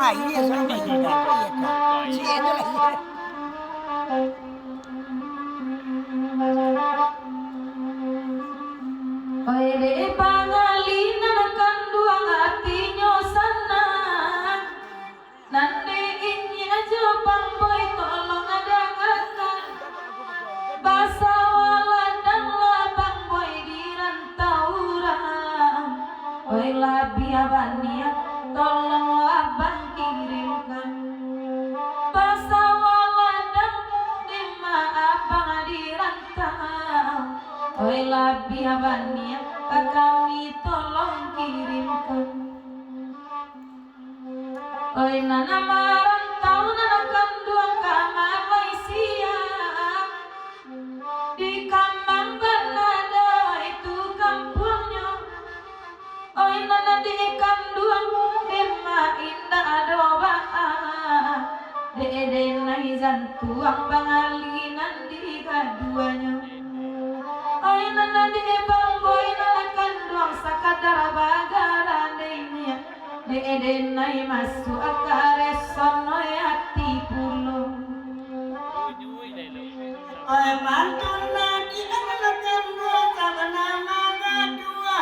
lain ya soal main iya kan si itu lah Oire pangalina kanduang atinyo sana nande inyi aja pangboy tolong adangakan basa waladang labang boy di rantauran oi labi abania tolong abang kirimkan basa waladang lima abang di rantau oi labi abania kami tolong kirimkan oi nana marantau nana kanduang ka Malaysia di Kambang Bernada itu kampungnya oi nana di kanduang dema indah doa dede naizan tuang bangalinan di kaduanya oi nana di bangboy nana kanduang sakadara bagara denya dede nai masuk akare sono hati pulung oi mantun lagi anak kedua sama nama kedua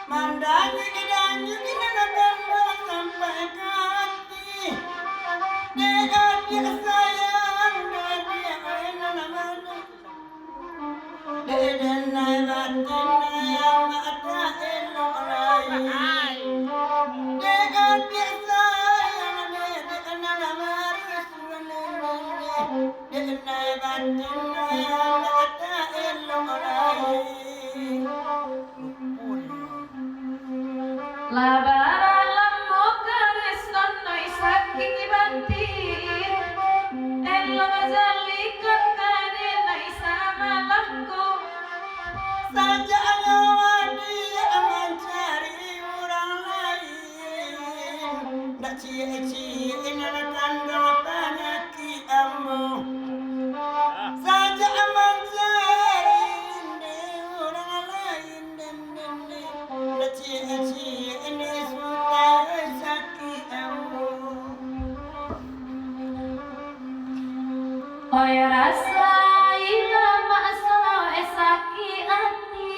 mandangi idanyu anak kedua sampai ke hati dia sayang dia nama mana dia nai batin yang mata elok lain dia sayang dia nama dia nai batin yang mata elok lain labara lammo kare sono sakit bantir elo zalikan kare nai sama lamko saja ngawadi mencari orang lain nak cie-cie inakan banyak ambo saja mencari orang lain nak cie-cie ini sudah sakit ambo oi rasa ilama sono sakit hati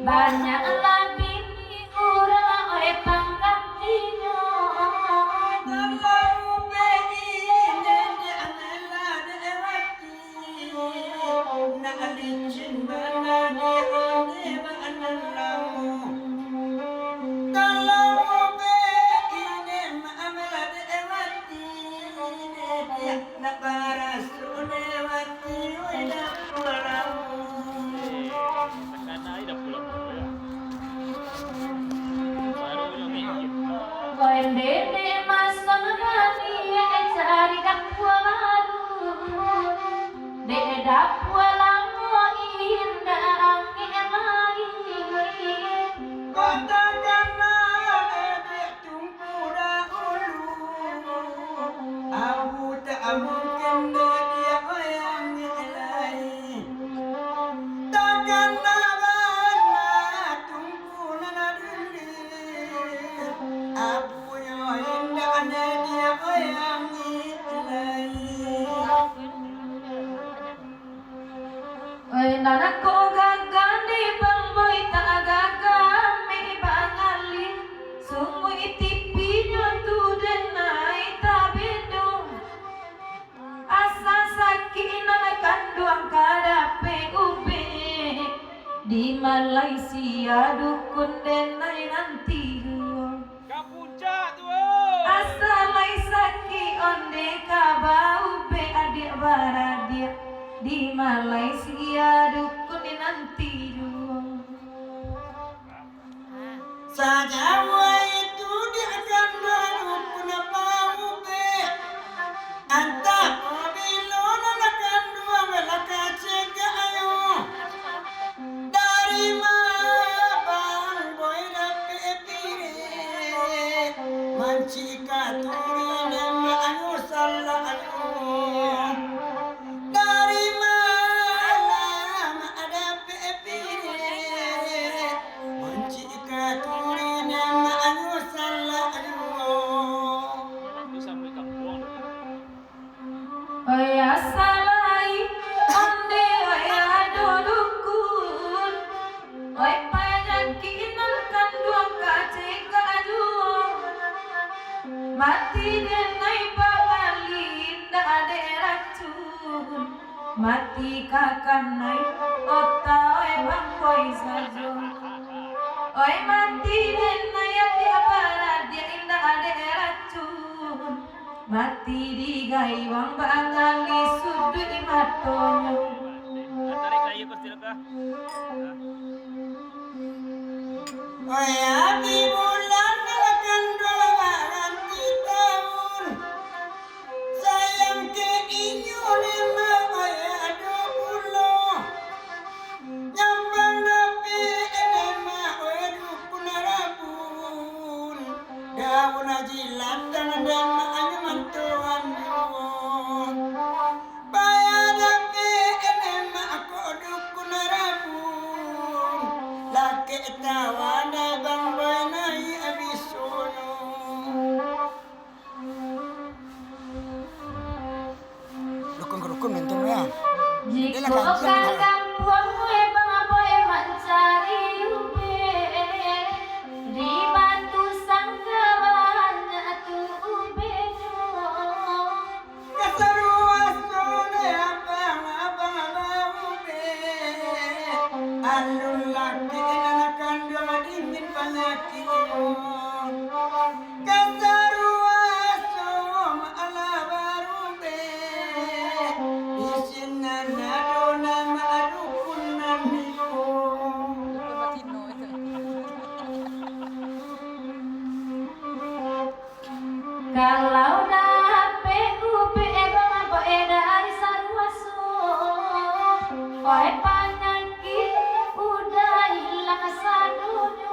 banyak labini urang oi pangkat dino Koen dede masang rani cari dakwa baru dede dakwa lamo indah angin lain kota jangan tumpu dahulu abu tak mungkin dia yang lain takkan nabana tumpu nana dulu abu yang indah dia yang lain oi nana ko gagandi bangboy tak gagami bangali sungu itipinyo tu denai tabedong asa sakit nana kanduang kadape ube di Malaysia dukun denai nanti Kapuncak tu. asalai saki onde kabau be adik baradia di Malaysia dukun nanti saja itu dia akan berukun apa ube antah mobilon akan dua belaka cega ayo dari mabang boy dape pire mancika turine ma'ayu sallallahu dari malam ada pire mancika turine ma'ayu sallallahu mati denai bakali indah ade racun mati kakanai otai bangkoi sajo oi mati denai ati aparat dia indah ade racun mati digai wang bangali sudu imatonyo Tarik lagi pasti lekah. Di bulan akan 200 tahun sayang ke inyo lima 20 nyambang napi lima 20 rabun daun ajilat dan dema anyo mantuan bayar napi lima aku 20 rabun laki tawana bang banai abisono rukun mentong ya jika kakang buangmu bang boy mencari ube di batu sangkawan tu ube kasaruas sone abang ube alun laki enakan dua dingin panyaki kasaruas som ala barube isinan adona maadukunan niko kalau dape ube bang boy dari sarwaso oi panyaki udah hilang sadunya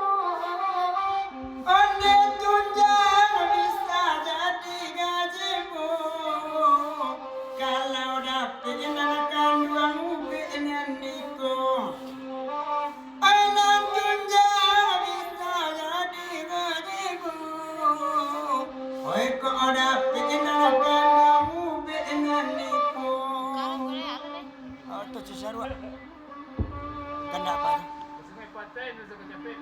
Onde tunjang bisa jadi gajimu kalau dapet enakan dua ube niko Ainang tunjang bisa jadi gajimu oi kok dapet enakan dua ube niko oh tuh cisarua kan apa Kasi may patay na sa kanyapit.